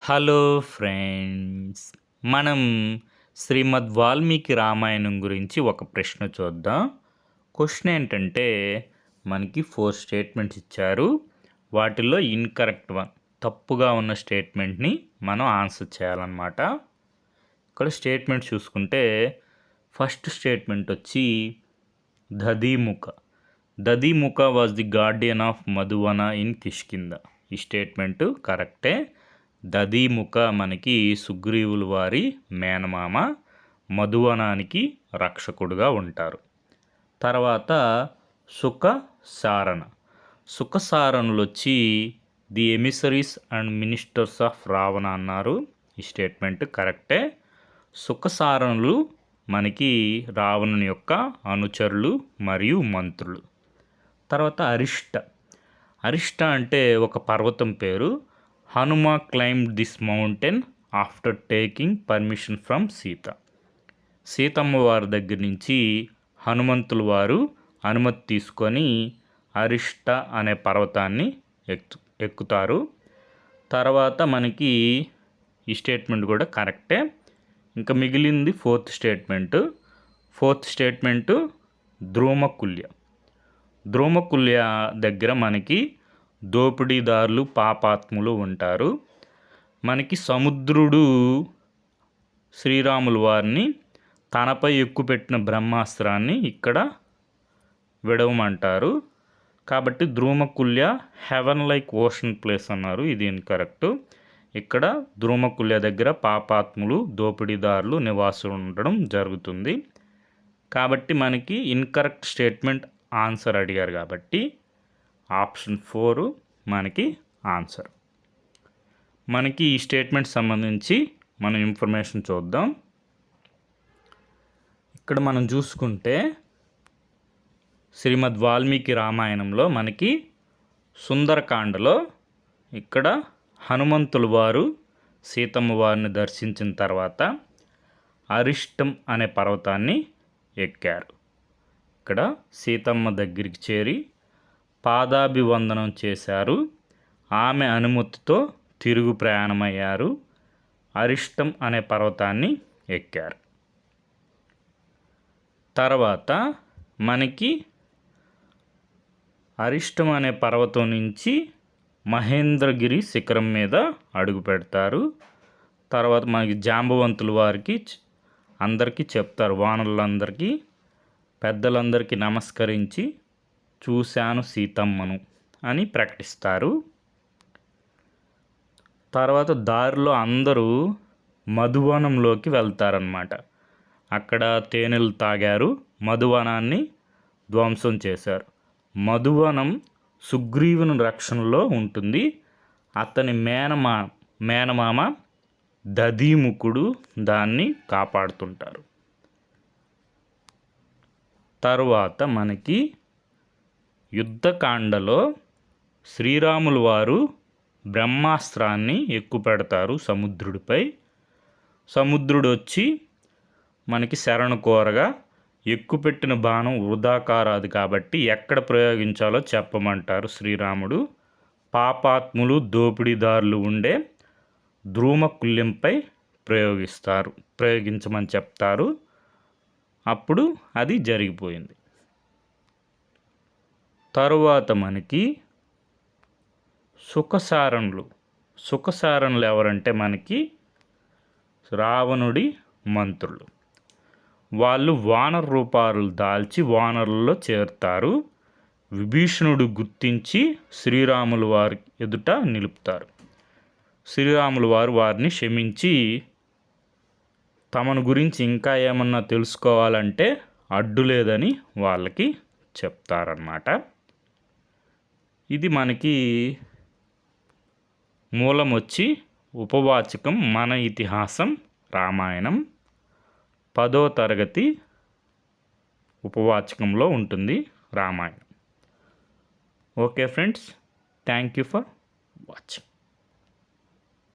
Hello friends. మనం శ్రీమద్ వాల్మీకి రామాయణం గురించి ఒక ప్రశ్న చూద్దాం. క్వశ్చన్ ఏంటంటే మనకి 4 స్టేట్మెంట్స్ ఇచ్చారు. వాటిల్లో ఇన్కరెక్ట్ వన్ తప్పుగా ఉన్న స్టేట్మెంట్ని మనం ఆన్సర్ చేయాలన్నమాట. ఇక్కడ స్టేట్మెంట్ చూసుకుంటే ఫస్ట్ స్టేట్మెంట్ వచ్చి Dadhimukha. Dadhimukha was the guardian of Madhuvana in Kishkindha. ఈ స్టేట్మెంటు కరెక్టే. దధీముఖ మనకి సుగ్రీవుల వారి మేనమామ, మధువనానికి రక్షకుడుగా ఉంటారు. తర్వాత సుఖసారణ. సుఖసారణులు వచ్చి the emissaries and ministers of Ravana అన్నారు. ఈ స్టేట్మెంట్ కరెక్టే. సుఖసారణులు మనకి రావణుని యొక్క అనుచరులు మరియు మంత్రులు. తర్వాత అరిష్ట. అరిష్ట అంటే ఒక పర్వతం పేరు. Hanuma climbed this mountain after taking permission from Sita. Seethamma వారి దగ్గర నుంచి హనుమంతుల వారు అనుమతి తీసుకొని అరిష్ట అనే పర్వతాన్ని ఎక్కుతారు. తర్వాత మనకి ఈ స్టేట్మెంట్ కూడా కరెక్టే. ఇంకా మిగిలింది ఫోర్త్ స్టేట్మెంటు ద్రోమకుల్య. ద్రోమకుల్య దగ్గర మనకి దోపిడీదారులు, పాపాత్ములు ఉంటారు. మనకి సముద్రుడు శ్రీరాముల వారిని తనపై ఎక్కుపెట్టిన బ్రహ్మాస్త్రాన్ని ఇక్కడ విడవమంటారు. కాబట్టి ద్రోమకుల్య హెవెన్ లైక్ ఓషన్ ప్లేస్ అన్నారు. ఇది ఇన్కరెక్ట్. ఇక్కడ ద్రోమకుల్య దగ్గర పాపాత్ములు, దోపిడీదారులు నివాసం ఉండడం జరుగుతుంది. కాబట్టి మనకి ఇన్కరెక్ట్ స్టేట్మెంట్ ఆన్సర్ అడిగారు కాబట్టి ఆప్షన్ 4 మనకి ఆన్సర్. మనకి ఈ స్టేట్మెంట్ సంబంధించి మనం ఇన్ఫర్మేషన్ చూద్దాం. ఇక్కడ మనం చూసుకుంటే శ్రీమద్ వాల్మీకి రామాయణంలో మనకి సుందరకాండలో ఇక్కడ హనుమంతుల వారు సీతమ్మ వారిని దర్శించిన తర్వాత అరిష్టం అనే పర్వతాన్ని ఎక్కారు. ఇక్కడ సీతమ్మ దగ్గరికి చేరి పాదాభివందనం చేశారు. ఆమె అనుమతితో తిరుగు ప్రయాణమయ్యారు. అరిష్టం అనే పర్వతాన్ని ఎక్కారు. తర్వాత మనకి అరిష్టం అనే పర్వతం నుంచి మహేంద్రగిరి శిఖరం మీద అడుగు పెడతారు. తర్వాత మనకి జాంబవంతుల వారికి అందరికీ చెప్తారు, వానరులందరికీ పెద్దలందరికీ నమస్కరించి చూశాను సీతమ్మను అని ప్రకటిస్తారు. తర్వాత దారిలో అందరూ మధువనంలోకి వెళ్తారన్నమాట. అక్కడ తేనెలు తాగారు, మధువనాన్ని ధ్వంసం చేశారు. మధువనం సుగ్రీవుని రక్షణలో ఉంటుంది. అతని మేనమామ దధీముఖుడు దాన్ని కాపాడుతుంటారు. తరువాత మనకి యుద్ధకాండలో శ్రీరాముల వారు బ్రహ్మాస్త్రాన్ని ఎక్కుపెడతారు సముద్రుడిపై. సముద్రుడు వచ్చి మనకి శరణు కోరగా ఎక్కుపెట్టిన బాణం వృధా కారాదు కాబట్టి ఎక్కడ ప్రయోగించాలో చెప్పమంటారు శ్రీరాముడు. పాపాత్ములు, దోపిడీదారులు ఉండే ద్రోమకుల్యంపై ప్రయోగించమని చెప్తారు. అప్పుడు అది జరిగిపోయింది. తరువాత మనకి సుఖసారణులు ఎవరంటే మనకి రావణుడి మంత్రులు. వాళ్ళు వానర రూపాలు దాల్చి వానరుల్లో చేరుతారు. విభీషణుడు గుర్తించి శ్రీరాముల వారి ఎదుట నిలుపుతారు. శ్రీరాముల వారు వారిని క్షమించి తమను గురించి ఇంకా ఏమన్నా తెలుసుకోవాలంటే అడ్డు లేదని వాళ్ళకి చెప్తారన్నమాట. ఇది మనకి మూలం వచ్చి ఉపవాచకం మన ఇతిహాసం రామాయణం 10వ తరగతి ఉపవాచకంలో ఉంటుంది Ramayanam. Okay friends, thank you for watching.